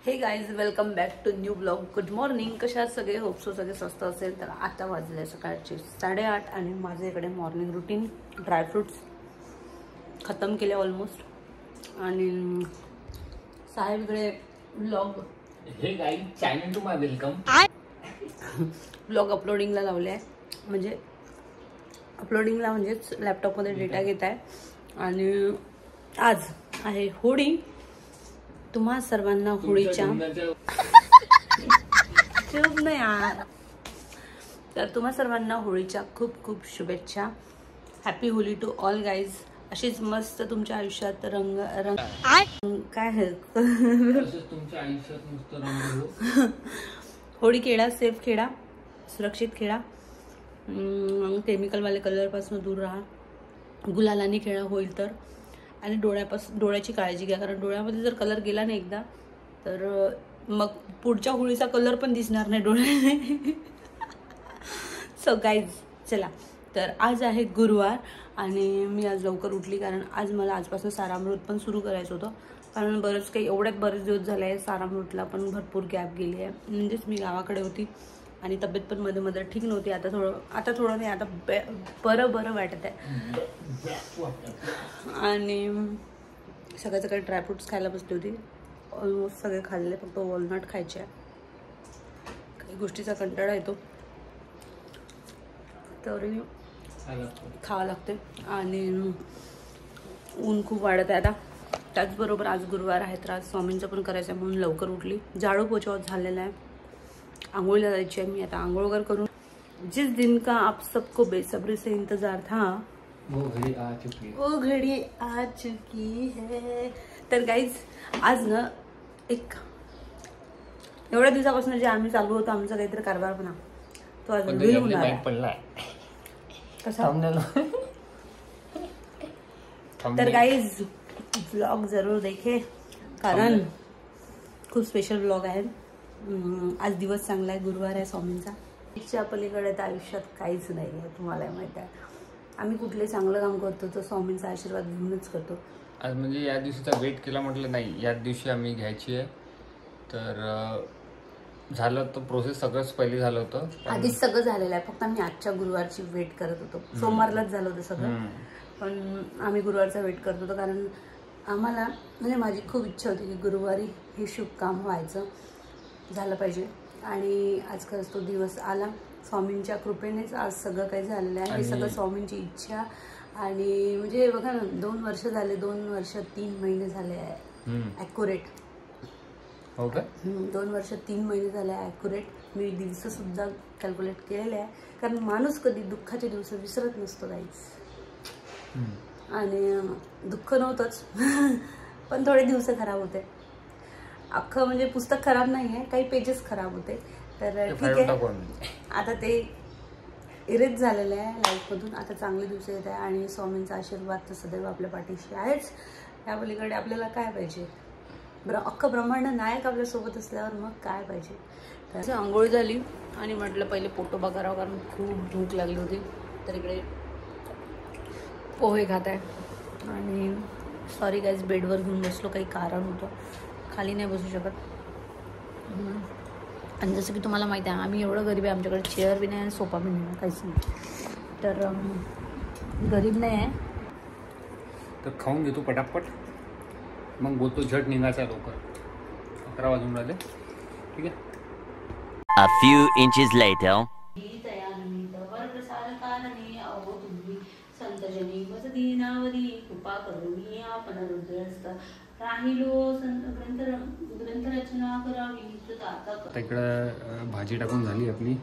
हे guys welcome back to new blog. Good morning. कशा सगळे? होप सो सगळे स्वस्त असेल. तर आता वाजले सकाळचे 8:30 आणि माझे इकडे मॉर्निंग रुटीन ड्रायफ्रूट्स खतम केले ऑलमोस्ट. आणि साहेब इकडे blog hey guys channel to my welcome blog अपलोडिंगला लावले आहे. म्हणजे अपलोडिंगला म्हणजेच लॅपटॉपमध्ये डेटा घेत आहे. आणि आज आहे होळी. तुम्हा सर्वांना होळीच्या चूप नाही यार. तर तुम्हा सर्वांना होळीच्या खूप खूप शुभेच्छा. Happy Holi to all guys. अशीच मस्त तुमच्या आयुष्यात रंग रंग काय आहे तुमच्या आयुष्यात मस्त रंग होळी खेळा, सेफ खेळा, सुरक्षित खेळा, केमिकलवाले कलरपासून दूर राहा, गुलालाने खेळा होईल तर. आणि डोळ्याची काळजी घ्या, कारण डोळ्यामध्ये जर कलर गेला नाही एकदा तर मग पुढच्या होळीचा कलर पण दिसणार नाही डोळ्याने. सो गाईज चला. तर आज आहे गुरुवार आणि मी आज लवकर उठली कारण आज मला आजपासून सारामृत पण सुरू करायचं होतं. कारण बरेच बरेच दिवस झाले आहे. सारामृतला पण भरपूर गॅप गेली आहे. म्हणजेच मी गावाकडे होती आणि तब्येत पण मध्ये मध्ये ठीक नव्हती. आता थोडं नाही, आता बरं वाटत आहे. आणि सकाळी ड्रायफ्रुट्स खायला बसली होती. ऑलमोस्ट सगळे खाल्ले, फक्त वॉलनट खायचे आहे. काही गोष्टीचा कंटाळा येतो तरी खावं लागते. आणि ऊन खूप वाढत आहे आता. त्याचबरोबर आज गुरुवार आहे तर आज स्वामींचं पण करायचं आहे म्हणून लवकर उठली. झाडू पोछा झालेला आहे. आंघोळीला जायची आहे मी आता. आंघोळ वगैरे करून जिस दिन का आप सबको बेसब्री से इंतजार था वो घड़ी आ चुकी है. तर गाईज आज ना एक एवढ्या दिवसापासून जे आम्ही चालू होतो आमचा काहीतरी कारभारपणा तो आज रिव्हील होणार आहे. कसा? तर गाईज ब्लॉग जरूर देखे कारण खूप स्पेशल ब्लॉग आहे. आज दिवस चांगला आहे, गुरुवार आहे स्वामींचा. इच्छा पलीकडे तर आयुष्यात काहीच नाही आहे. तुम्हाला माहिती आहे आम्ही कुठले चांगलं काम करतो तर स्वामींचा आशीर्वाद घेऊनच करतो. आज म्हणजे या दिवशीचा वेट केला म्हटलं नाही, याच दिवशी आम्ही घ्यायची आहे. तर झालं तर प्रोसेस सगळंच पहिले झालं होतं. आधीच सगळं झालेलं आहे, फक्त आम्ही आजच्या गुरुवारची वेट करत होतो. सोमवारलाच झालं होतं सगळं, पण आम्ही गुरुवारचा वेट करत होतो कारण आम्हाला म्हणजे माझी खूप इच्छा होती की गुरुवारी हे शुभ काम व्हायचं, झालं पाहिजे. आणि आज खरंच तो दिवस आला. स्वामींच्या कृपेनेच आज सगळं काही झालेलं आहे. हे सगळं स्वामींची इच्छा. आणि म्हणजे बघा ना 2 वर्ष झाले, 2 वर्ष 3 महिने झाले आहे ॲक्युरेट. हो का? 2 वर्ष 3 महिने झाले आहे ॲक्युरेट. मी दिवससुद्धा कॅल्क्युलेट केलेले आहे कारण माणूस कधी दुःखाचे दिवस विसरत नसतो गाईज. आणि दुःख नव्हतंच पण थोडे दिवस खराब होते. अख्खं म्हणजे पुस्तक खराब नाही आहे, काही पेजेस खराब होते. तर ठीक आहे, आता ते इरेज झालेलं आहे लाईफमधून. आता चांगले दिवस येत आहे आणि स्वामींचा आशीर्वाद तर सदैव आपल्या पाठीशी आहेच. त्या पलीकडे आपल्याला काय पाहिजे? अख्खं ब्रह्मांड नायक आपल्यासोबत असल्यावर मग काय पाहिजे? तर आंघोळ झाली आणि म्हटलं पहिले पोटोबा करावं कारण खूप भूक लागली होती. तर इकडे पोहे खात आहे. आणि सॉरी गाईज बेडवर घेऊन बसलो, काही कारण होतं, खाली नाही बसू शकत. आणि जसं की तुम्हाला माहिती आहे आम्ही एवढं गरीब आहे, आमच्याकडे चेअर बी नाही आणि सोफा बी नाही, काहीच नाही. तर गरीब नाही आहे. तर खाऊन घेतो पटापट, मग बोलतो झट निघायचा लवकर. 11 वाजून राहिले. ठीक आहे. A few inches later. संतजनी वसदीनावरी कृपा करुणी आपण रुद्रस्त राहिलो ग्रंथ रचना करावी. आता इकडं भाजी टाकून झाली आपली.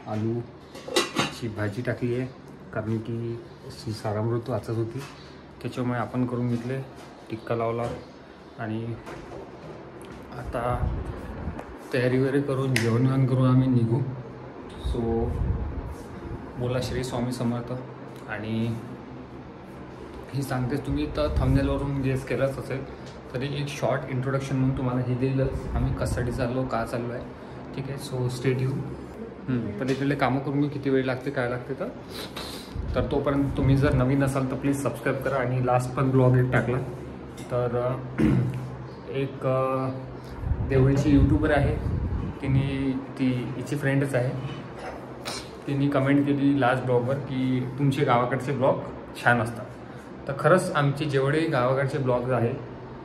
आलूची भाजी टाकली आहे कारण की सारामृत वाचत होती त्याच्यामुळे आपण करून घेतले. टिक्का लावला आणि आता तयारी वगैरे करून जेवण करून आम्ही निघू. सो बोला श्री स्वामी समर्थ. आणि ही सांगतेच तुम्ही तर थंबनेलवरून गेस केलंच असेल तरी एक शॉर्ट इंट्रोडक्शन म्हणून तुम्हाला हे दिलंच आम्ही कशासाठी चाललो, का चाललो आहे. ठीक आहे. So stay tune. पण इकडले कामं करून मी किती वेळ लागते काय लागते तर तोपर्यंत तुम्ही जर नवीन असाल तर प्लीज सबस्क्राईब करा. आणि लास्ट पण ब्लॉग एक टाकला तर एक देवळीची यूट्यूबर आहे, ती हिची फ्रेंडच आहे. तिने कमेंट केली लास्ट ब्लॉगवर की तुमचे गावाकडचे ब्लॉग छान असतात. तर खरंच आमचे जेवढे गावाकडचे ब्लॉग्स आहेत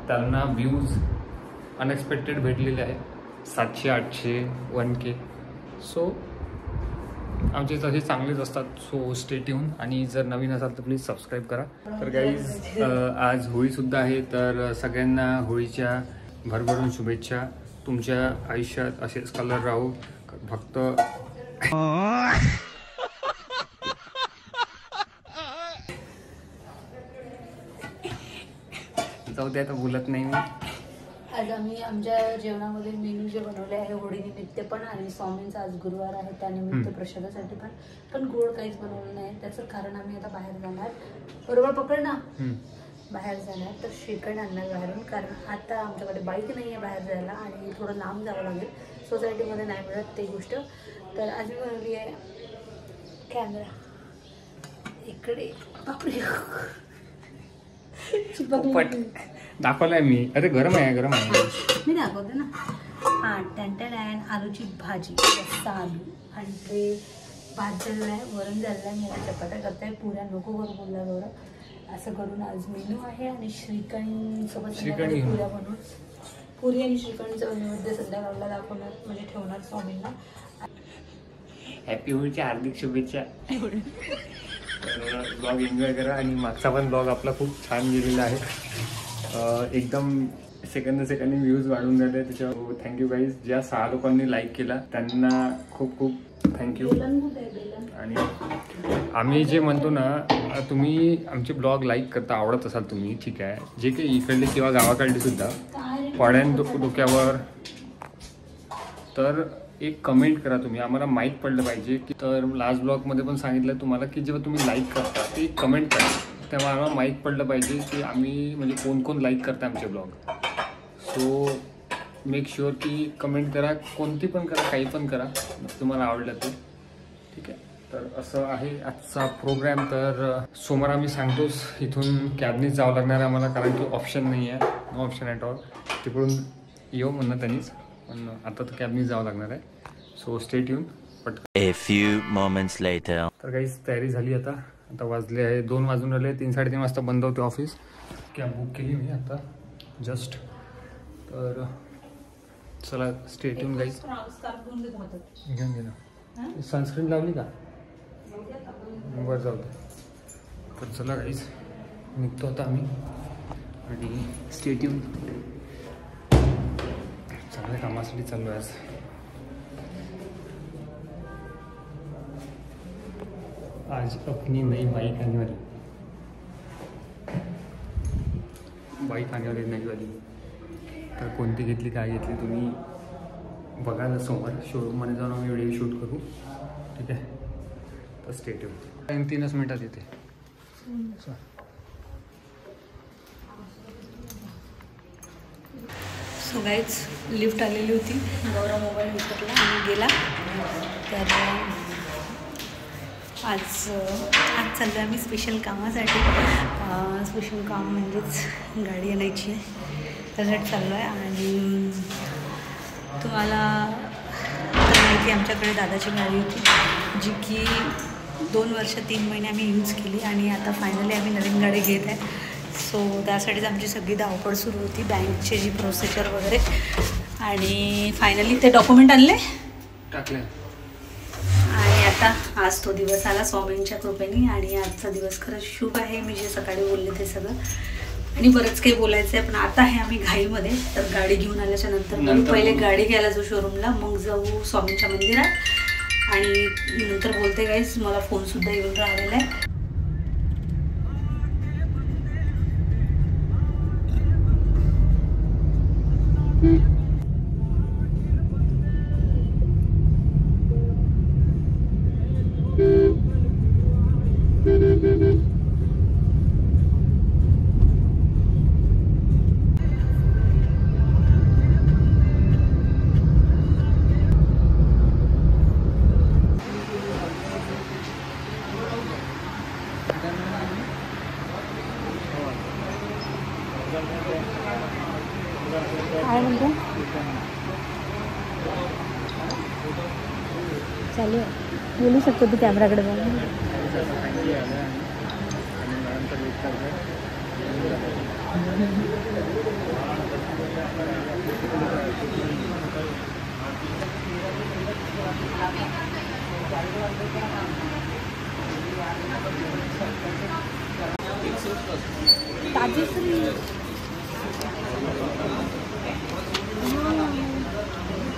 त्यांना व्ह्यूज अनएक्सपेक्टेड भेटलेले आहेत, 700, 800, 1K. सो आमचे तसे चांगलेच असतात. सो स्टे ट्यून, आणि जर नवीन असाल तर प्लीज सबस्क्राईब करा. तर गाईज आज होळीसुद्धा आहे, तर सगळ्यांना होळीच्या भरभरून शुभेच्छा. तुमच्या आयुष्यात असेच कलर राहू. फक्त जाऊ दे, आता बोलत नाही मी. आज आम्ही आमच्या जेवणामध्ये मेनू जे बनवले आहे होळी निमित्त पण, आणि स्वामींचा आज गुरुवार आहे त्यानिमित्त प्रसादासाठी पण गोड काहीच बनवलं नाही. त्याचं कारण आम्ही आता बाहेर जाणार, बरोबर पकड ना, बाहेर जाणार तर श्रीखंड आणणार बाहेरून. कारण आता आमच्याकडे बाईक नाही आहे बाहेर जायला, आणि थोडं लांब जावं लागेल, सोसायटीमध्ये नाही मिळत ते गोष्ट. तर आज मी बनवली आहे कॅमेरा इकडे, बापरे दाखवलाय मी. अरे गरम आहे, गरम आहे, मी दाखवते ना. हां, टॅन आलूची भाजी, रस्सा आलू, आणि ते भात झालेला आहे, वरण झालेलं आहे. मला चपात्या करताय, पुऱ्या नको करू बोलला एवढं. असं करून आज मेनू आहे. आणि श्रीखंड सोबत पुऱ्या बनवून, पुरी आणि श्रीखंडचं नैवेद्य संध्याकाळला दाखवणार, म्हणजे ठेवणार स्वामींना. हॅपी होळीच्या हार्दिक शुभेच्छा. ब्लॉग एन्जॉय करा. आणि मागचा पण ब्लॉग आपला खूप छान गेलेला आहे, एकदम सेकंद व्ह्यूज वाढून झाले त्याच्यावर. Thank you guys. ज्या 6 लोकांनी लाईक केला त्यांना खूप खूप थँक्यू. आणि आम्ही जे म्हणतो ना, तुम्ही आमचे ब्लॉग लाईक करता, आवडत असाल तुम्ही, ठीक आहे. जे काही इकडले किंवा गावाकडले सुद्धा पड्यान डोक्यावर, तर एक कमेंट करा तुम्ही, आम्हाला माहीत पडलं पाहिजे की. तर लास्ट ब्लॉगमध्ये पण सांगितलं तुम्हाला की जेव्हा तुम्ही लाईक करता ते कमेंट करा, तेव्हा आम्हाला माहीत पडलं पाहिजे की आम्ही म्हणजे कोण लाईक करता आमचे ब्लॉग. सो मेक शुअर की कमेंट करा, कोणती पण करा, काही पण करा, तुम्हाला आवडलं ते, ठीक आहे. तर असं आहे आजचा प्रोग्राम. तर सोमवार आम्ही सांगतोच, इथून कॅबनीच जावं लागणार आहे आम्हाला, कारण की ऑप्शन नाही आहे, नो ऑप्शन ॲट ऑल. तिकडून येऊ म्हणणं त्यांनीच, पण आता तर कॅबनीच जावं लागणार आहे. So stay tune. A few moments later. तर काहीच तयारी झाली. आता वाजले आहे 2 वाजून राहिले. 3-3:30 वाजता बंद होते ऑफिस. कॅब बुक केली मी आता जस्ट. तर चला स्टे ट्यून गाईज. घेऊन घे ना. सनस्क्रीन लावली का? बरं जाऊ दे. तर चला गाईज निघतो आता आम्ही, आणि स्टे ट्यून. चांगल्या कामासाठी चाललो आहे आज. आज अपनी नई बाईक आने वाली, बाईक आने वाली नई वाली. तर कोणती घेतली, काय घेतली तुम्ही बघा समोर. शोरूममध्ये जाऊन आम्ही व्हिडिओ शूट करू, ठीक आहे. तर स्टे ट्यून. 3 मिनिटात येते. सो गाईज लिफ्ट आलेली होती, गौरव मोबाईल विसरला आणि गेला. तर आज चाललो आम्ही स्पेशल कामासाठी. स्पेशल काम म्हणजेच गाडी आणायची आहे, त्यासाठी चाललो आहे. आणि तुम्हाला माहिती, आमच्याकडे दादाची गाडी होती जी की 2 वर्ष 3 महिने आम्ही यूज केली, आणि आता फायनली आम्ही नवीन गाडी घेत आहे. सो त्यासाठीच आमची सगळी धावपळ सुरू होती, बँकची जी प्रोसिजर वगैरे. आणि फायनली ते डॉक्युमेंट आणले, टाकले, आणि आता आज तो दिवस आला स्वामींच्या कृपेने. आणि आजचा दिवस खरंच शुभ आहे, मी जे सकाळी बोलले ते सगळं. आणि बरंच काही बोलायचं आहे, पण आता आहे आम्ही घाईमध्ये. तर गाडी घेऊन आल्याच्या नंतर पहिले गाडी घ्यायला जाऊ शोरूमला, मग जाऊ स्वामींच्या मंदिरात. आणि नंतर बोलते गाईज, मला फोनसुद्धा येऊन राहिलेला आहे. चालू आहे. बोलू शकतो तू कॅमेराकडे बघून.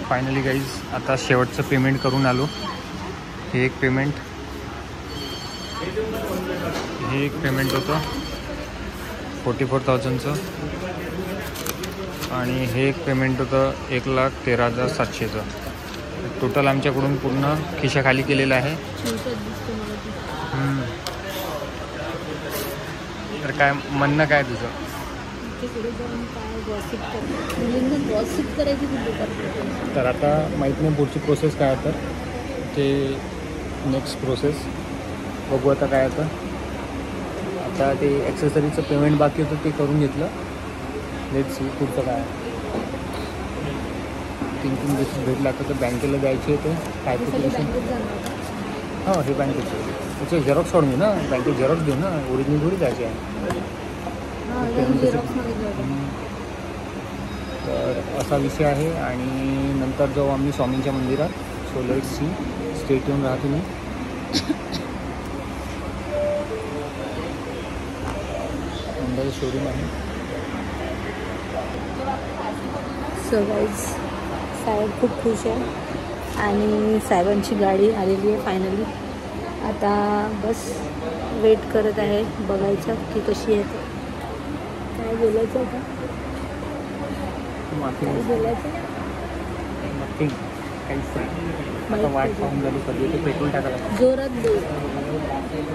फायनली गाईज आता शेवटचं पेमेंट करून आलो. हे एक पेमेंट होतं 44,000चं आणि हे एक पेमेंट होतं 1,13,700चं. टोटल आमच्याकडून पूर्ण खिशा खाली केलेला आहे. तर काय म्हणणं काय तुझं? तर आता माहीत नाही पुढची प्रोसेस काय तर ते नेक्स्ट प्रोसेस बघू आता काय आता. आता ते ॲक्सेसरीचं पेमेंट बाकी होतं ते करून घेतलं. लेट्स सी पुढचं काय. 3 दिवस भेटला आता तर बँकेला द्यायचे होते काय प्रिपरेशन. हो हे बँकेचे त्याचे झेरॉक्स काढून घे ना. बँकेत झेरॉक्स देऊ ना. ओरिजिनल थोडी द्यायचे आहे. तर असा विषय आहे. आणि नंतर जाऊ आम्ही स्वामींच्या मंदिरात. So let's see. स्टेट येऊन राहा तुम्ही. अंदाज शोरूम आहे. सो गाईज साहेब खूप खुश आहे आणि साहेबांची गाडी आलेली आहे फायनली. आता बस वेट करत आहे बघायचं की कशी येते. काय बोलायचं का? काय बोलायचं? आता वाट पाहून झाली. कधी ते पेट्रोल टाकायला जोरात बोल.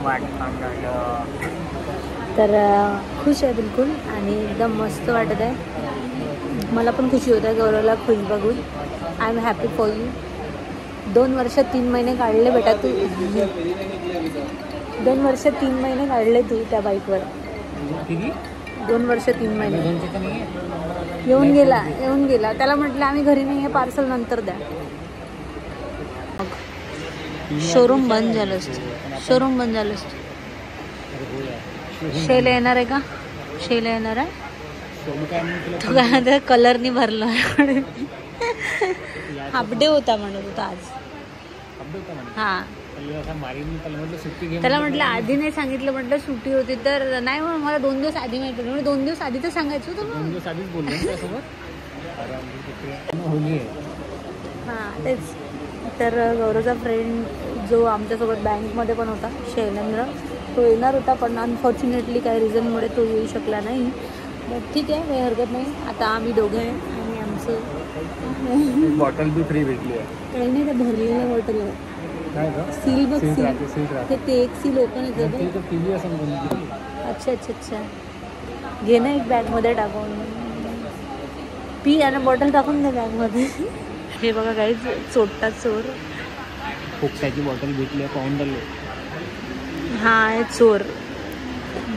वाट पाहून झालं. तर खुश आहे बिलकुल आणि एकदम मस्त वाटत आहे. मला पण खुशी होत आहे गौरवला खुश बघून. I am happy for you. 2 वर्ष 3 महिने काढले बेटा तू. 2 वर्ष 3 महिने काढले तू त्या बाईकवर. 2 वर्ष 3 महिने. येऊन गेला. त्याला म्हटलं आम्ही घरी नाही आहे, पार्सल नंतर द्या. शोरूम बंद झालं असतं. शेला येणार आहे का? शेला येणार आहे. तो काय कलरनी भरला. हाफडे होता म्हणत होता आज. हां त्याला म्हटलं आधी नाही सांगितलं. म्हटलं सुट्टी होती तर नाही. मग मला 2 दिवस आधी माहिती पडलं. 2 दिवस आधी तर सांगायचं होतं. 2 दिवस आधीच बोललो त्यासोबत. हां तेच. तर गौरवचा फ्रेंड जो आमच्यासोबत बँकमध्ये पण होता शैलेंद्र, तो येणार होता पण अनफॉर्च्युनेटली काही रिझनमुळे तो येऊ शकला नाही. बट ठीक आहे, काही हरकत नाही. आता आम्ही दोघं आहे आणि आमचं बॉटल बी फ्री भेटली आहे. काही नाही. ते भरलेलं बॉटल आहे. सील बघ. सील ते एक सील ओपन येतं. अच्छा घे ना एक बॅगमध्ये टाकून. पी आणि बॉटल टाकून दे बॅगमध्ये. हे बघा काही चोट्टा चोर. खोकसाची बॉटल भेटली आहे पाऊंडरला. हा आहे चोर.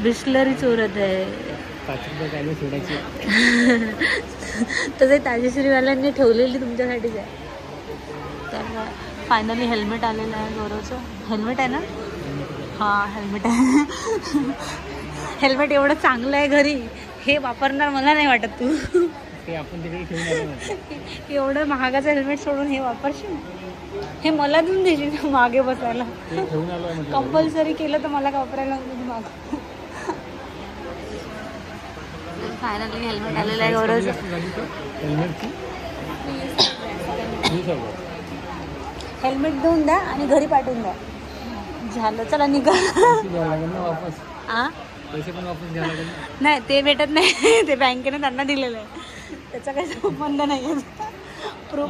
बिस्लरी चोरत आहे. 5 रुपये काय सोडायचे. तसे ताजेश्रीवाल्यांनी ठेवलेली तुमच्यासाठीच आहे. तर फायनली हेल्मेट आलेलं आहे गौरवचं. हेल्मेट आहे ना? हां हेल्मेट आहे. हेल्मेट एवढं चांगलं आहे घरी, हे वापरणार मला नाही वाटत तू. ते आपण तिकडे ठेवून एवढं महागाचं हेल्मेट सोडून हे वापरशील? हे मला देऊन देशील मागे बसायला? कंपल्सरी केलं तर मला वापरायला माग. फायनली हेल्मेट आलेलं आहे गौरवचं. हेल्मेट देऊन द्या आणि घरी पाठवून द्या. झालं चला निघा. नाही ते भेटत नाही. ते बँकेने त्यांना दिलेलं आहे. त्याचा काही संबंध नाही आहे. प्रूफ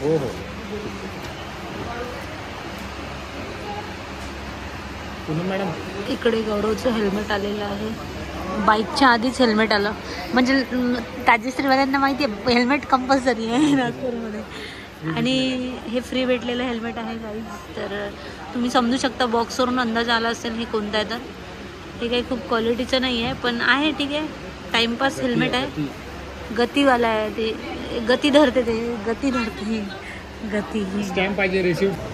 हो. मॅडम इकडे गौरवचं हेल्मेट आलेलं आहे. बाईकच्या आधीच हेल्मेट आलं. म्हणजे ताजेश्रीवाल्यांना माहिती आहे हेल्मेट कंपल्सरी आहे नागपूरमध्ये. आणि हे फ्री भेटलेलं हेल्मेट आहे गाईज. तर तुम्ही समजू शकता बॉक्सवरून अंदाज आला असेल हे कोणतं आहे. तर हे काही खूप क्वालिटीचं नाही आहे पण आहे ठीक आहे. टाईमपास हेल्मेट आहे. गतीवाला आहे. ते गती धरते. गती स्टॅम्प पाहिजे, रिसिप्ट.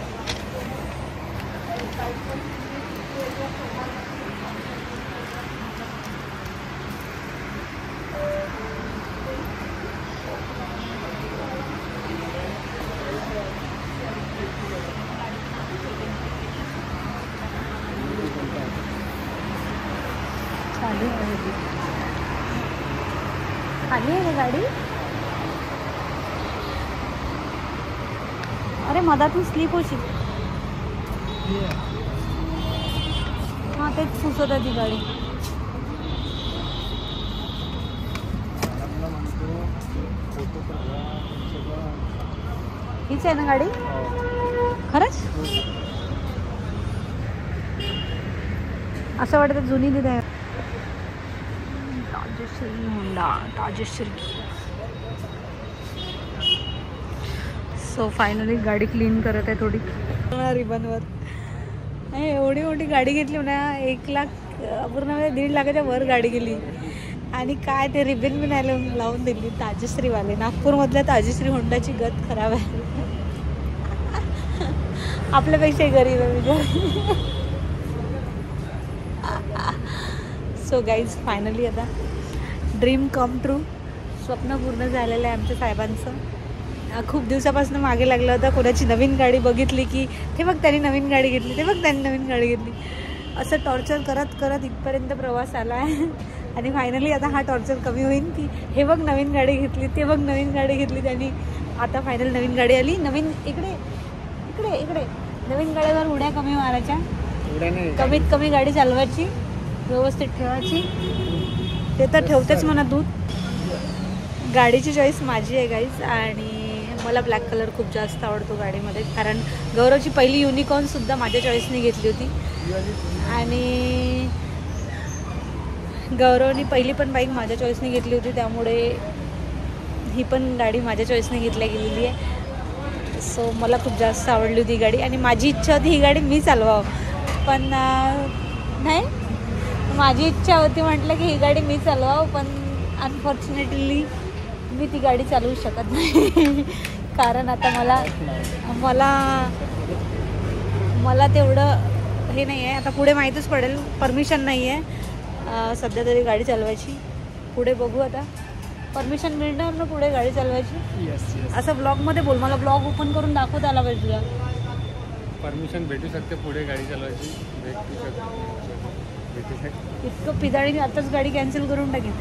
खाली आहे गाडी. अरे मधातून स्लीप होशील. हां तेच सुचत आहे ती गाडी. हीच आहे ना गाडी खरंच. असं वाटतं जुनी दिली आहे. Tajshree Honda, Tajshree. So finally गाडी क्लीन करत आहे थोडी रिबनवर. एवढी मोठी गाडी घेतली ना, 1 लाख पूर्ण 1.5 लाखाच्या वर गाडी गेली. आणि काय ते रिबन बी नाही लावून दिली ताजश्रीवाले. नागपूरमधल्या ताजश्री होंडाची गत खराब आहे. आपल्यापेक्षाही गरीब आहे म्हणजे. सो गाईज फायनली आता ड्रीम कम ट्रू, स्वप्न पूर्ण झालेलं आहे आमच्या साहेबांचं. खूप दिवसापासून मागे लागलं होतं. कोणाची नवीन गाडी बघितली की ते बघ त्यांनी नवीन गाडी घेतली, ते बघ त्यांनी नवीन गाडी घेतली. असं टॉर्चर करत करत इथपर्यंत प्रवास आला आहे. आणि फायनली आता हा टॉर्चर कमी होईल की हे बघ नवीन गाडी घेतली, ते बघ नवीन गाडी घेतली त्यांनी. आता फायनल नवीन गाडी आली. नवीन इकडे इकडे इकडे नवीन गाडीवर उड्या कमी मारायच्या, कमीत कमी गाडी चालवायची, व्यवस्थित ठेवायची. ते तर ठेवतेच म्हणा दूध. गाडीची चॉईस माझी आहे गाईज. आणि मला ब्लॅक कलर खूप जास्त आवडतो गाडीमध्ये. कारण गौरवची पहिली युनिकॉर्नसुद्धा माझ्या चॉईसने घेतली होती. आणि गौरवनी पहिली पण बाईक माझ्या चॉईसने घेतली होती, त्यामुळे ही पण गाडी माझ्या चॉईसने घेतल्या गेलेली आहे. सो मला खूप जास्त आवडली होती ही गाडी. आणि माझी इच्छा होती ही गाडी मी चालवावं, पण नाही, माझी इच्छा होती म्हटलं की ही गाडी मी चालवावं, पण अनफॉर्च्युनेटली मी ती गाडी चालवू शकत नाही. कारण आता मला तेवढं हे नाही आहे. आता पुढे माहीतच पडेल. परमिशन नाही आहे सध्या तरी गाडी चालवायची. पुढे बघू आता परमिशन मिळणार ना पुढे गाडी चालवायची. असं ब्लॉगमध्ये बोल, मला ब्लॉग ओपन करून दाखवता आला पाहिजे तुला. परमिशन भेटू शकते पुढे गाडी चालवायची, इतकं पिदाळीने आताच गाडी कॅन्सल करून टाकेन.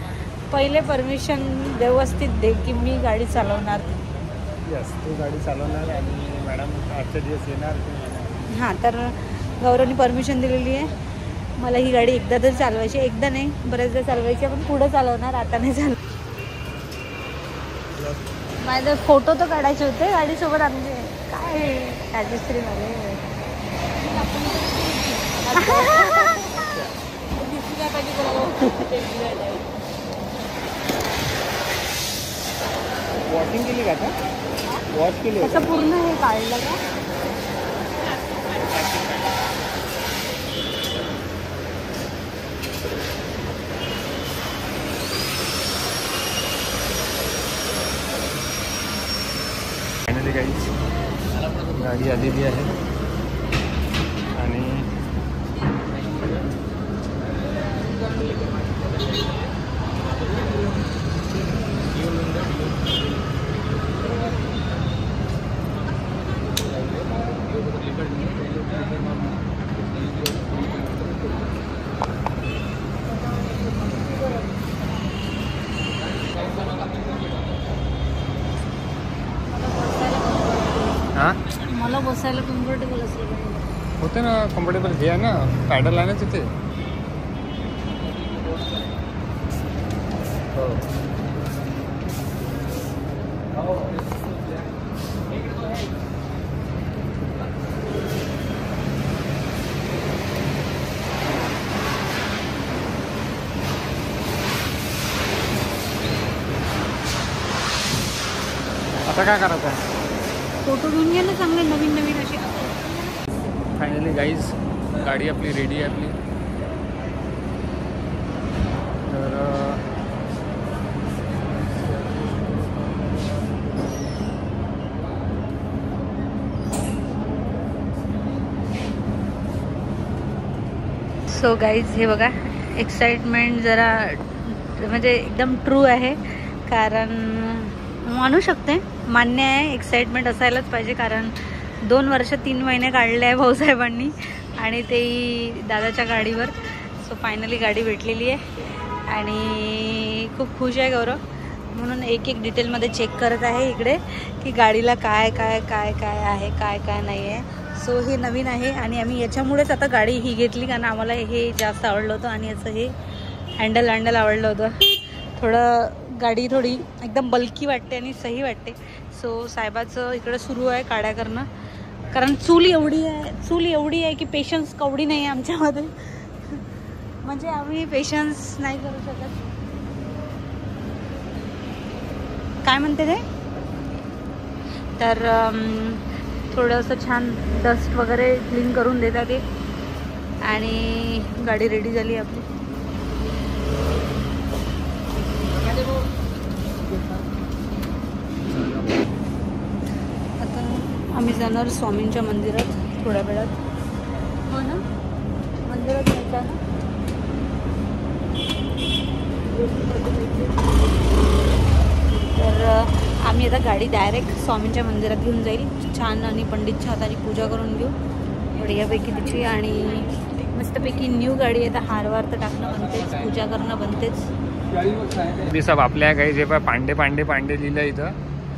पहिले परमिशन व्यवस्थित दे की मी गाडी चालवणार. तू गाडी चालवणार आणि मॅडम आजच्या दिवस येणार. हां, तर गौरवनी परमिशन दिलेली आहे. मला ही गाडी एकदा तरी चालवायची, एकदा नाही बऱ्याचदा चालवायची, पण पुढं चालवणार, आता नाही चालव. माझे फोटो तर काढायचे होते गाडीसोबत आमचे. काय राजश्रीवाले वॉशिंग केली का आता? वॉश केली असं पूर्ण हे काढलं का? फायनली गाडी आलेली आहे. आणि मला बसायला कम्फर्टेबल असेल होते ना. कम्फर्टेबल हे आहे ना, पॅडल आहे ना तिथे. आता काय करायचं आहे? फोटो घेऊन घ्या ना चांगले नवीन नवीन असे. फायनली गाईज गाडी आपली रेडी आहे आपली. तर सो गाईज हे बघा, एक्साइटमेंट जरा म्हणजे एकदम ट्रू आहे, कारण मानू शकते, मान्य आहे, एक्साइटमेंट असायलाच पाहिजे, कारण 2 वर्ष 3 महिने काढले आहे भाऊसाहेबांनी आणि तेही दादाच्या गाडीवर. सो फायनली गाडी भेटलेली आहे आणि खूप खुश आहे गौरव, म्हणून एक एक डिटेलमध्ये चेक करत आहे इकडे की गाडीला काय काय काय काय आहे, काय काय नाही आहे. सो हे नवीन आहे आणि आम्ही याच्यामुळेच आता गाडी ही घेतली, कारण आम्हाला हे जास्त आवडलं होतं आणि याचं हे हँडल आवडलं होतं. थोडं गाडी थोडी एकदम बल्की वाटते आणि सही वाटते. सो साहेबाचं इकडं सुरू आहे काड्या करणं, कारण चूल एवढी आहे की पेशन्स कवडी नाही आहे आमच्यामध्ये, म्हणजे आम्ही पेशन्स नाही करू शकत. काय म्हणते ते, तर थोडंसं छान डस्ट वगैरे क्लीन करून देतात ते आणि गाडी रेडी झाली आपली. आता आम्ही जाणार स्वामींच्या मंदिरात थोड्या वेळात. हो ना, मंदिरात जायचं ना. तर आम्ही आता गाडी डायरेक्ट स्वामींच्या मंदिरात घेऊन जाईल, छान आणि पंडितच्या हाताने पूजा करून घेऊ बढियापैकी तिची, आणि मस्तपैकी न्यू गाडी आहे तर हारवार तर टाकणं बनतेच, पूजा करणं बनतेच. ते सब आपल्या काही जे पांडे लिहिलं इथं,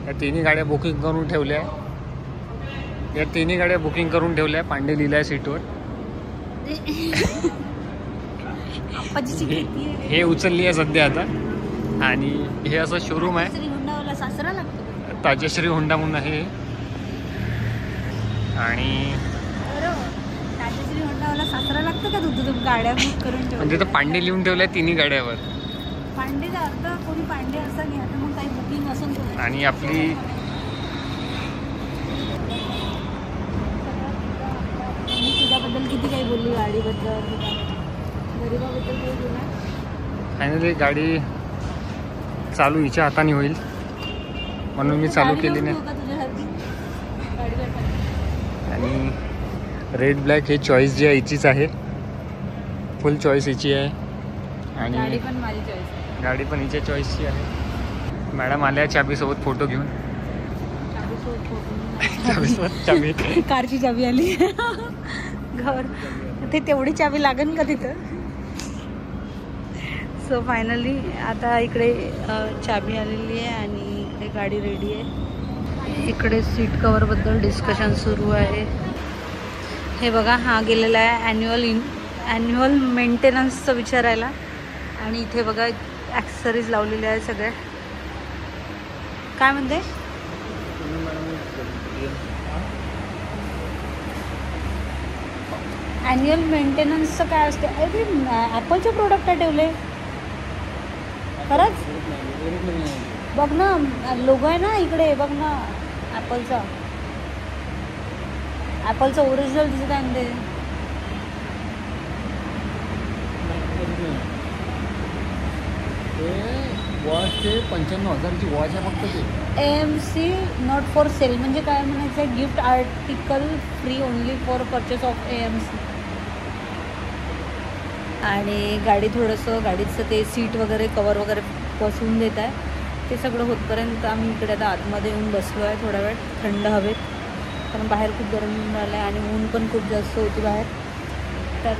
या तिन्ही गाड्या बुकिंग करून ठेवल्या, या तिन्ही गाड्या बुकिंग करून ठेवल्या, पांडे लिहिलं आहे सीटवर. हे उचलली आहे सध्या आता, आणि हे असं शोरूम आहे, सासरा लागतो ताजश्री होंडा म्हणून आहे. आणि ताजश्री होंडावाला सासरा लागतं का तुझं गाड्या बुक करून ठेव, म्हणजे तर पांडे लिहून ठेवल्या तिन्ही गाड्यावर. पांडेचा अर्थ कोणी पांडे असं नाही, आता मग काही बुकिंग असेल. आणि आपली तुझ्याबद्दल किती काही बोलली, गाडीबद्दल, गरीबाबद्दल काही बोला. फायनली गाडी चालू हिच्या हाताने होईल म्हणून मी चालू केली नाही. आणि रेड ब्लॅक हे चॉईस जी आहे हिचीच आहे, फुल चॉईस हिची आहे. आणि गाडी पण माझी चॉईस आहे, गाडी पण हिच्या चॉईसची आहे. मॅडम आल्या चाबीसोबत फोटो घेऊन. चाबी कारची चाबी आली घर, ते तेवढी चाबी लागेल का तिथं. सो फायनली आता इकडे चाबी आलेली आहे आणि इकडे गाडी रेडी आहे. इकडे सीट कवरबद्दल डिस्कशन सुरू आहे. हे बघा, हा गेलेला आहे ॲन्युअल मेंटेनन्सचं विचारायला, आणि इथे बघा ॲक्सेसरीज लावलेल्या आहे सगळ्या. काय म्हणते, ॲन्युअल मेंटेनन्सचं काय असते. अरे ॲपलचे प्रोडक्ट ठेवले खरंच, बघ ना लोगो आहे ना इकडे, बघ ना ॲपलचा ओरिजिनल दिसत आहे ते. वॉच ते 95,000ची वॉच आहे फक्त. ते AMC नॉट फॉर सेल म्हणजे काय म्हणायचं आहे, gift article free only for purchase of AMC. आणि गाडी थोडंसं गाडीचं ते सीट वगैरे कवर वगैरे बसवून देत आहे, ते सगळं होतपर्यंत आम्ही इकडे आता आतमध्ये येऊन बसलो आहे थोडा वेळ थंड हवेत, कारण बाहेर खूप गरम झालं आहे आणि ऊन पण खूप जास्त होती बाहेर. तर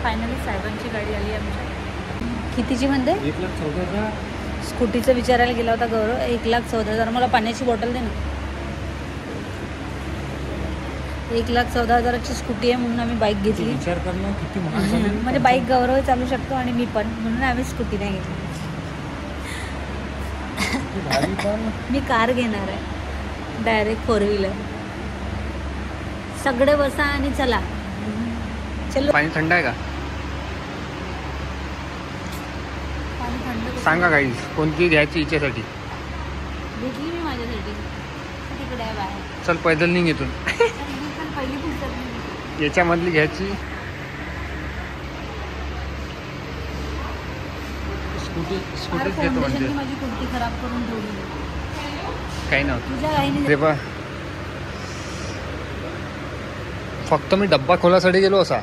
फायनली साहेबांची गाडी आली आमच्या. कितीची म्हणते, 1,14,000. स्कूटीचं विचारायला गेला होता गौरव, 1,14,000. मला पाण्याची बॉटल दे ना. 1,14,000ची स्कूटी आहे म्हणून आम्ही बाईक घेतली. विचार करणं किती महाग म्हणजे बाईक गौरव चालू शकतो आणि मी पण, म्हणून आम्ही स्कूटी नाही घेतली. मी कार घेणार आहे डायरेक्ट 4 व्हीलर, सगळे बसा आणि चला. चलो. पाणी थंड आहे का पाणी थंड सांगा गाईज, कोणती घ्यायची इच्छेसाठी. घेतली मी माझ्यासाठी, तिकडे आहे बाहेर. चल पैदल निघ इथून. पहिली पुस्तक याच्यामधली घ्यायची. स्कूटीच घेतो म्हणजे. माझी कुर्ती खराब करून ठेवली, काही नव्हतं. तुझ्या गाईने. रे बा, फक्त मी डब्बा खोलासाठी गेलो असा,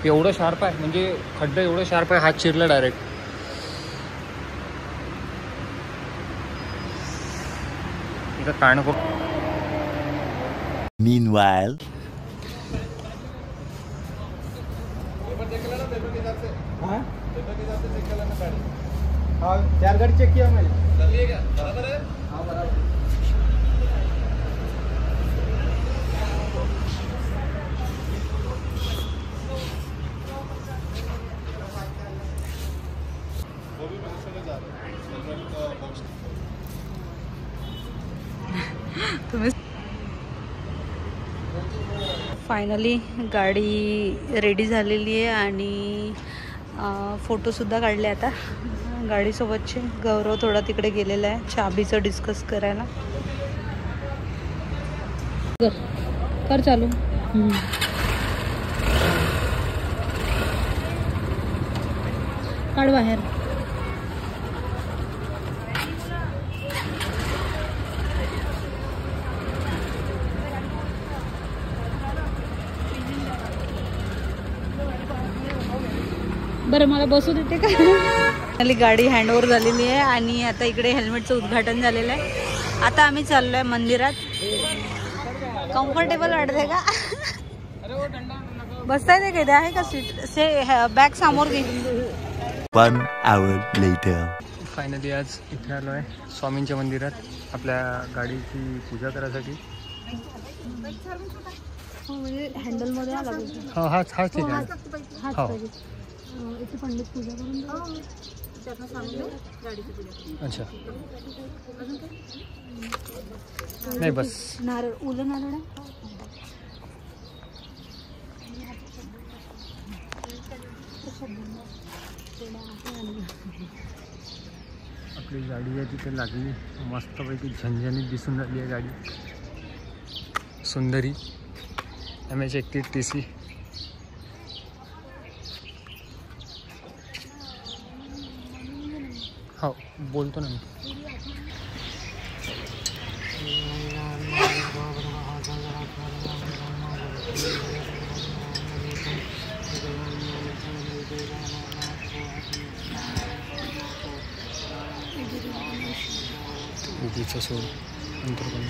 एवढं शार्प आहे, म्हणजे खड्डा एवढं शार्प आहे, हात चिरला डायरेक्ट. इथं काय नको. Meanwhile, चार गाड़ी चेक किया मैंने. बराबर है. हाँ बराबर. फायनली गाडी रेडी झालेली आहे आणि फोटोसुद्धा काढले. आता गाडीसोबतचे गौरव थोडा तिकडे गेलेला आहे चाबीचं डिस्कस करायला. कर चालू. काढ बाहेर. बरं मला बसू देते का. गाडी हँडओव्हर झालेली आहे आणि आता इकडे हेल्मेटचं उद्घाटन झालेलं आहे. आता आम्ही चाललोय मंदिरात. कम्फर्टेबल वाटते का. बसता येते का. आहे का सीट. से बॅग समोर घे. 1 hour later. फायनली आज इथे आलो आहे स्वामींच्या मंदिरात आपल्या गाडीची पूजा करायसाठी. म्हणजे हँडलमध्ये आला. हो हाच ठीक आहे. हो इथे पंडित पूजा करून अच्छा. नाही बस नारळ. उलं नारळ. आपली गाडी आहे तिथे लागली. मस्तपैकी झणझणीत दिसून राहिली आहे गाडी. सुंदरी MH31 TC. हो बोलतो ना मी. उगीचं सोड नंतर पण.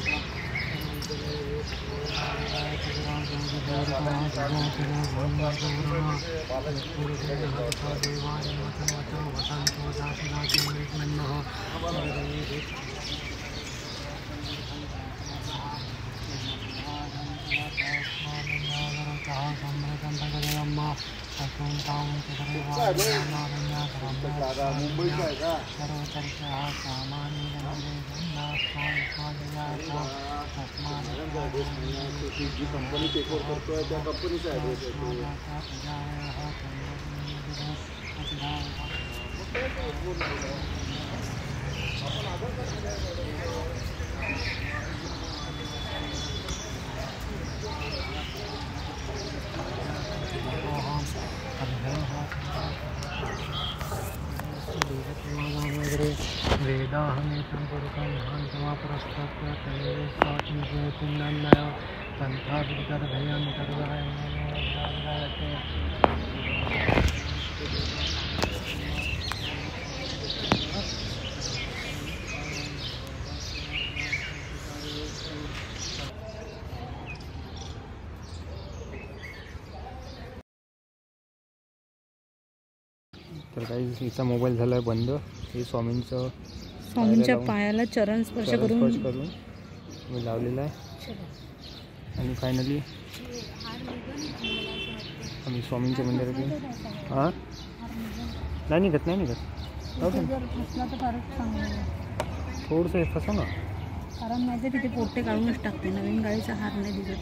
जी कंपनी टेक ओव्हर करतोय त्या कंपनीचा ॲड्रेस वेदाहमेतं पुरुषं महान्तमापरस्तात्मन्य पन्थाभिगर्भयन्तर्गाय तर काही हिचा मोबाईल झाला आहे बंद. हे स्वामींच्या पायाला चरण स्पर्श करून मी लावलेला आहे. आणि फायनली आम्ही स्वामींच्या मंदिरात येऊन हां नाही निघत थोडंसं हे फसा ना. कारण माहिती तिथे पोटे काढूनच टाकते. नवीन गाडीचा हार नाही दिसत.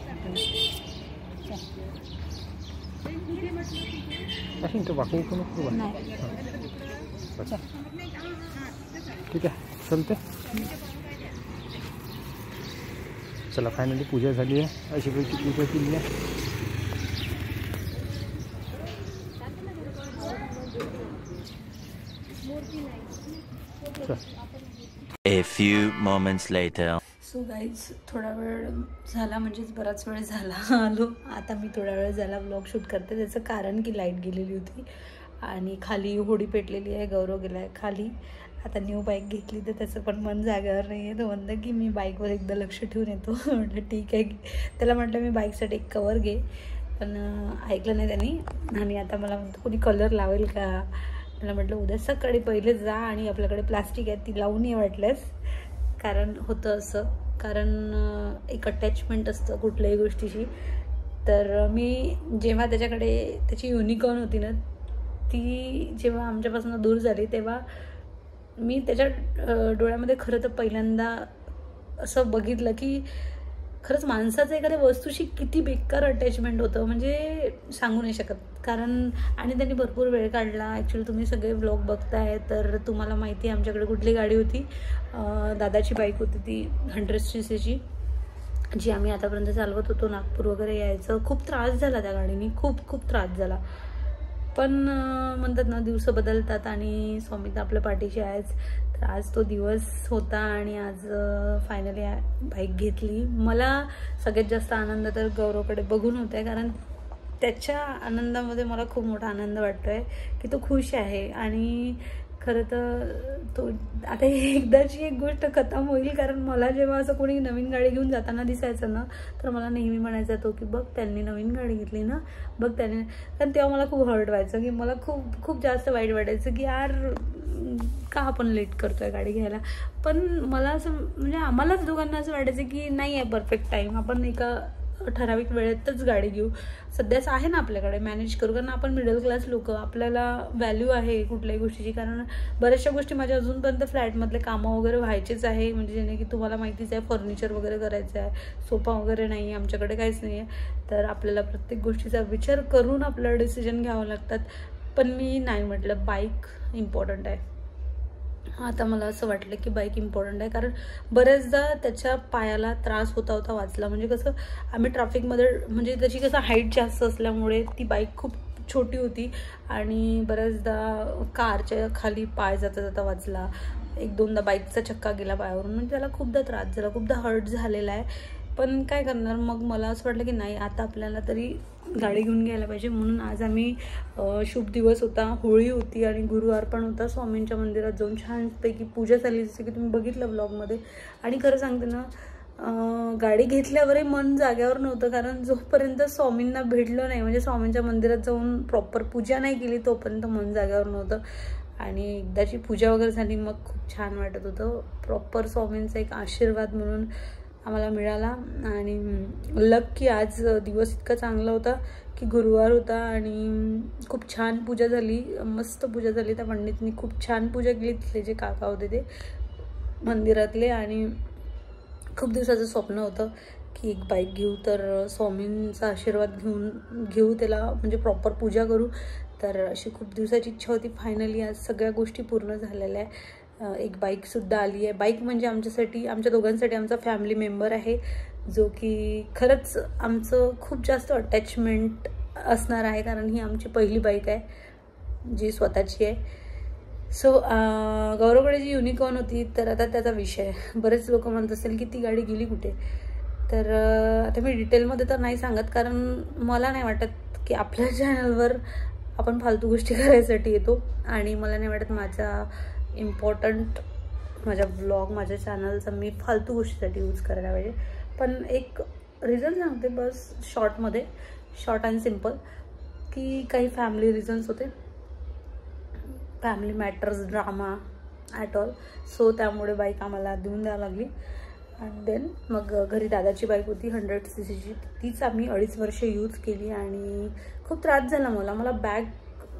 तो बाकी नको. ठीक आहे चलते. चला फायनली पूजा झाली आहे. अशी पैकी पूजा केली आहे. A few moments later. So guys थोडा वेळ झाला, म्हणजेच बराच वेळ झाला आलो. आता मी थोडा वेळ झाला व्लॉग शूट करते. त्याचं कारण की लाईट गेलेली होती आणि खाली होडी पेटलेली आहे. गौरव गेला आहे खाली. आता न्यू बाईक घेतली तर त्याचं पण मन जागेवर नाही आहे. तो म्हणतं की मी बाईकवर एकदा लक्ष ठेवून येतो. म्हटलं ठीक आहे. त्याला म्हटलं मी बाईकसाठी एक कवर घे, पण ऐकलं नाही त्यांनी. आणि आता मला म्हणतो कोणी कलर लावेल का. मला म्हटलं उद्या सकाळी पहिले जा आणि आपल्याकडे प्लास्टिक आहे ती लावून ये वाटल्यास. कारण होतं असं, कारण एक अटॅचमेंट असतं कुठल्याही गोष्टीशी. तर मी जेव्हा त्याच्याकडे त्याची युनिकॉर्न होती ना, ती जेव्हा आमच्यापासून दूर झाली तेव्हा मी त्याच्या डोळ्यामध्ये खरं तर पहिल्यांदा असं बघितलं की खरंच माणसाचं एखाद्या वस्तूशी किती बेकार अटॅचमेंट होतं, म्हणजे सांगू नाही शकत. कारण आणि त्यांनी भरपूर वेळ काढला. ॲक्च्युली तुम्ही सगळे व्लॉग बघताय तर तुम्हाला माहिती आहे आमच्याकडे कुठली गाडी होती. दादाची बाईक होती ती 100cc जी आम्ही आतापर्यंत चालवत होतो. नागपूर वगैरे यायचं. खूप त्रास झाला त्या गाडीने, खूप त्रास झाला. पण म्हणतात ना दिवस बदलतात आणि स्वामी तर आपल्या पाठीशी आहेच. तर आज तो दिवस होता आणि आज फायनली बाईक घेतली. मला सगळ्यात जास्त आनंद तर गौरवकडे बघून होत आहे, कारण त्याच्या आनंदामध्ये मला खूप मोठा आनंद वाटतो आहे की तो खुश आहे. आणि खरं तर तो आता एकदाची एक गोष्ट खतम होईल, कारण मला जेव्हा असं कोणी नवीन गाडी घेऊन जाताना दिसायचं ना तर मला नेहमी म्हणायचा तो की बघ त्यांनी नवीन गाडी घेतली ना, बघ त्याने. कारण तेव्हा मला खूप हर्ट व्हायचं की मला खूप जास्त वाईट वाटायचं की यार का आपण लेट करतोय गाडी घ्यायला. पण मला असं म्हणजे आम्हालाच दोघांना असं वाटायचं की नाही आहे परफेक्ट टाईम, आपण एका ठराविक वेळेतच गाडी घेऊ. सध्याच आहे ना आपल्याकडे, मॅनेज करू. कारण आपण मिडल क्लास लोक, आपल्याला व्हॅल्यू आहे कुठल्याही गोष्टीची. कारण बऱ्याचशा गोष्टी माझ्या अजूनपर्यंत फ्लॅटमधले कामं वगैरे व्हायचेच आहे. म्हणजे जेणे की तुम्हाला माहितीच आहे फर्निचर वगैरे करायचं आहे, सोफा वगैरे नाही आहे आमच्याकडे, काहीच नाही आहे. तर आपल्याला प्रत्येक गोष्टीचा विचार करून आपल्याला डिसिजन घ्यावं लागतात. पण मी नाही म्हटलं, बाईक इम्पॉर्टंट आहे. आता मला असं वाटलं की बाईक इम्पॉर्टंट आहे, कारण बऱ्याचदा त्याच्या पायाला त्रास होता वाचला. म्हणजे कसं आम्ही ट्रॅफिकमध्ये, म्हणजे त्याची कसं हाईट जास्त असल्यामुळे ती बाईक खूप छोटी होती आणि बऱ्याचदा कारच्या खाली पाय जाता वाचला. 1-2दा बाईकचा चक्का गेला पायावरून. म्हणजे त्याला खूपदा त्रास झाला, खूपदा हर्ट झालेला आहे. पण काय करणार, मग मला असं वाटलं की नाही आता आपल्याला तरी गाडी घेऊन घ्यायला पाहिजे. म्हणून आज आम्ही शुभ दिवस होता, होळी होती आणि गुरुवार पण होता. स्वामींच्या मंदिरात जाऊन छानपैकी पूजा झाली, जसं की तुम्ही बघितलं व्लॉगमध्ये. आणि खरं सांगते ना, गाडी घेतल्यावरही मन जाग्यावर नव्हतं, कारण जोपर्यंत स्वामींना भेटलं नाही, म्हणजे स्वामींच्या मंदिरात जाऊन प्रॉपर पूजा नाही केली, तोपर्यंत मन जाग्यावर नव्हतं. आणि एकदाची पूजा वगैरे झाली मग खूप छान वाटत होतं. प्रॉपर स्वामींचा एक आशीर्वाद म्हणून आम्हाला मिळाला. आणि लक की आज दिवस इतका चांगला होता की गुरुवार होता आणि खूप छान पूजा झाली, मस्त पूजा झाली. त्या पंडितनी खूप छान पूजा केली, तिथले जे काका होते ते मंदिरातले. आणि खूप दिवसाचं स्वप्न होतं की एक बाईक घेऊ, तर स्वामींचा आशीर्वाद घेऊ त्याला, म्हणजे प्रॉपर पूजा करू. तर अशी खूप दिवसाची इच्छा होती. फायनली आज सगळ्या गोष्टी पूर्ण झालेल्या आहे. एक बाईकसुद्धा आली आहे. बाईक म्हणजे आमच्यासाठी, आमच्या दोघांसाठी आमचा फॅमिली मेंबर आहे, जो की खरंच आमचं खूप जास्त अटॅचमेंट असणार आहे, कारण ही आमची पहिली बाईक आहे जी स्वतःची आहे. सो गौरवकडे जी युनिकॉर्न होती, तर आता त्याचा विषय बरेच लोक म्हणत असेल की ती गाडी गेली कुठे. तर आता मी डिटेलमध्ये तर नाही सांगत, कारण मला नाही वाटत की आपल्या चॅनलवर आपण फालतू गोष्टी करायसाठी येतो. आणि मला नाही वाटत माझ्या ब्लॉग, माझ्या चॅनलचा मी फालतू गोष्टीसाठी यूज करायला पाहिजे. पण एक रिझन सांगते बस शॉर्टमध्ये, शॉर्ट अँड सिम्पल, की काही फॅमिली रिझन्स होते, family matters, drama at all. So त्यामुळे बाईक आम्हाला देऊन द्यावं लागली. अँड देन मग घरी दादाची बाईक होती 100cc, तीच आम्ही 2.5 वर्ष यूज केली. आणि खूप त्रास झाला मला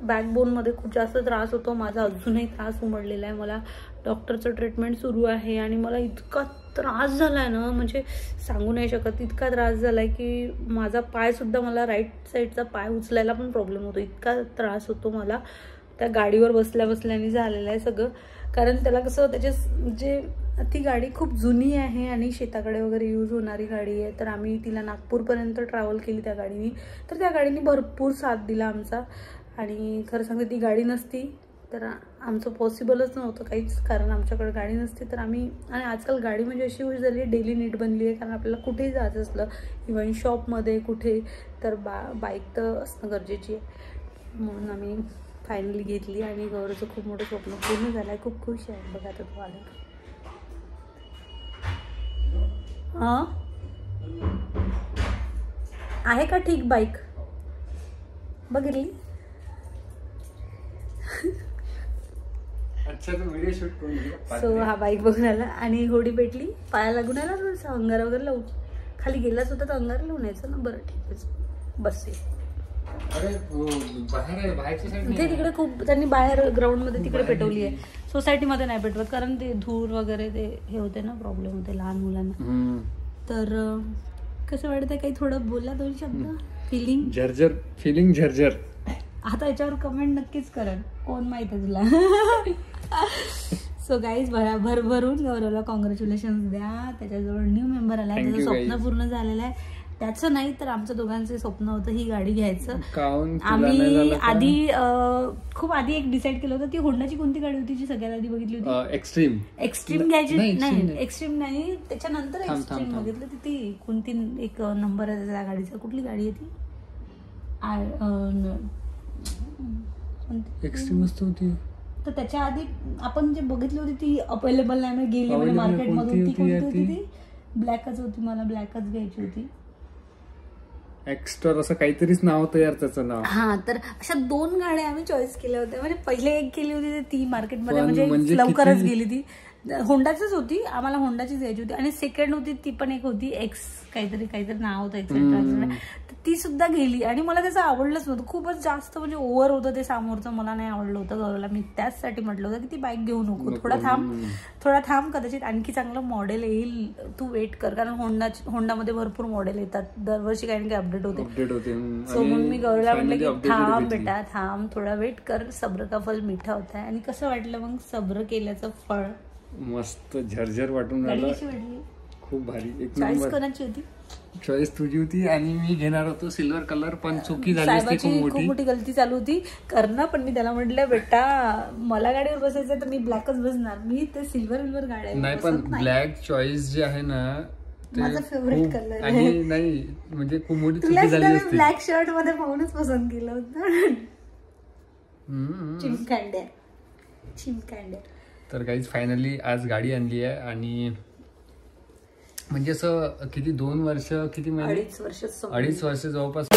बॅकबोनमध्ये खूप जास्त त्रास होतो. माझा अजूनही त्रास उमडलेला आहे. मला डॉक्टरचं ट्रीटमेंट सुरू आहे आणि मला इतका त्रास झाला आहे ना, म्हणजे सांगू नाही शकत. इतका त्रास झाला आहे की माझा पायसुद्धा, मला राईट साईडचा पाय उचलायला पण प्रॉब्लेम होतो, इतका त्रास होतो मला. त्या गाडीवर बसल्याने झालेलं आहे सगळं. कारण त्याला कसं, त्याचे जे ती गाडी खूप जुनी आहे आणि शेताकडे वगैरे यूज होणारी गाडी आहे. तर आम्ही तिला नागपूरपर्यंत ट्रॅव्हल केली त्या गाडीने. तर त्या गाडीने भरपूर साथ दिला आमचा. आणि खरं सांगते ती गाडी नसती तर आमचं पॉसिबलच नव्हतं काहीच, कारण आमच्याकडे गाडी नसते. तर आम्ही, आणि आजकाल गाडी म्हणजे अशी यूज झाली आहे, डेली नीड बनली आहे. कारण आपल्याला कुठेही जायचं असलं, इव्हन शॉपमध्ये कुठे, तर बाईक तर असणं गरजेची आहे. म्हणून आम्ही फायनली घेतली आणि गौरवचं खूप मोठं स्वप्न पूर्ण झालं आहे. खूप खुश आहे. बघा आता तो आला. हां आहे का ठीक बाईक? बघितली? सो हा बाईक बघून आला आणि होडी पेटली, पाया लागून आला थोडंसं, अंगार वगैरे लावून. खाली गेलाच होता तर अंगार लावून यायचं ना. बरं ठीक आहे, बस ते तिकडे खूप त्यांनी बाहेर ग्राउंडमध्ये तिकडे पेटवली आहे. सोसायटीमध्ये नाही पेटवत, कारण ते धूर वगैरे ते हे होते ना, प्रॉब्लेम होते लहान मुलांना. तर कसं वाटतंय, काही थोडं बोला 2 शब्द? फिलिंग झरझर. आता याच्यावर कमेंट नक्कीच करा, कोण माहिती आहे तुला. सो गाईज, भरभरून गौरवला कॉंग्रॅच्युलेशन द्या. त्याच्याजवळ न्यू मेंबर आला, त्याचं स्वप्न पूर्ण झालेलं आहे. त्याचं नाही तर आमचं दोघांचं स्वप्न होतं ही गाडी घ्यायचं. आम्ही आधी खूप आधी एक डिसाईड केलं होतं. ती होंडाची कोणती गाडी होती जी सगळ्यात आधी बघितली होती? एक्स्ट्रीम घ्यायची. नाही, एक्स्ट्रीम नाही, त्याच्यानंतर एक्स्ट्रीम बघितलं. ती कोणती एक नंबर आहे त्या गाडीचा, कुठली गाडी आहे ती? एक्स्ट्रीम मस्त होती. तर त्याच्या आधी आपण जे बघितली होती ती अवेलेबल नाही, गेली म्हणजे मार्केटमधून. ती कोणती होती? ती ब्लॅकच होती, मला ब्लॅकच घ्यायची होती. एक्स्ट्रा असं काहीतरीच नाव होतं यार त्याचं नाव. हा, तर अशा 2 गाड्या आम्ही चॉईस केल्या होत्या. म्हणजे पहिले एक केली होती ती मार्केटमध्ये, म्हणजे लवकरच गेली. ती होंडाचीच होती, आम्हाला होंडाचीच घ्यायची होती. आणि सेकंड होती ती पण एक होती, एक्स काहीतरी नाव होतं, एक्सेट्रा. ती सुद्धा गेली आणि मला त्याचं आवडलंच नव्हतं. खूपच जास्त म्हणजे ओव्हर होतं ते समोरचं, मला नाही आवडलं होतं गौरवला. मी त्याचसाठी म्हटलं होतं की ती बाईक घेऊ नको, थोडा थांब, कदाचित आणखी चांगलं मॉडेल येईल, तू वेट कर. कारण होंडामध्ये भरपूर मॉडेल येतात दरवर्षी, काही ना काही अपडेट होते. सो म्हणून मी गौरवला म्हटलं की थांब बेटा, थांब, थोडा वेट कर. सब्र का फल मिठा होता है. आणि कसं वाटलं मग सब्र केल्याचं फळ? मस्त झरझर वाटून गाडी कशी वाटली? खूप भारी. एक चॉईस कोणाची होती? चॉईस तुझी होती आणि मी घेणार होतो सिल्वर कलर, पण चुकी झाली. खूप मोठी गलती चालू होती करणं. पण मी त्याला म्हटलं बेटा मला गाडीवर बसायचं तर मी ब्लॅकच बसणार, मी ते सिल्वर गाड्या नाही. पण ब्लॅक चॉईस जे आहे ना, माझा फेवरेट कलर आहे. नाही म्हणजे खूप मोठी चुकी झाली असती. ब्लॅक शर्ट मध्ये पाहूनच पसंत केलं होतं. चिमकांड्या. तर काहीच फायनली आज गाडी आणली आहे. आणि म्हणजे असं किती 2 वर्ष, किती महिने, 2.5 वर्ष जवळपास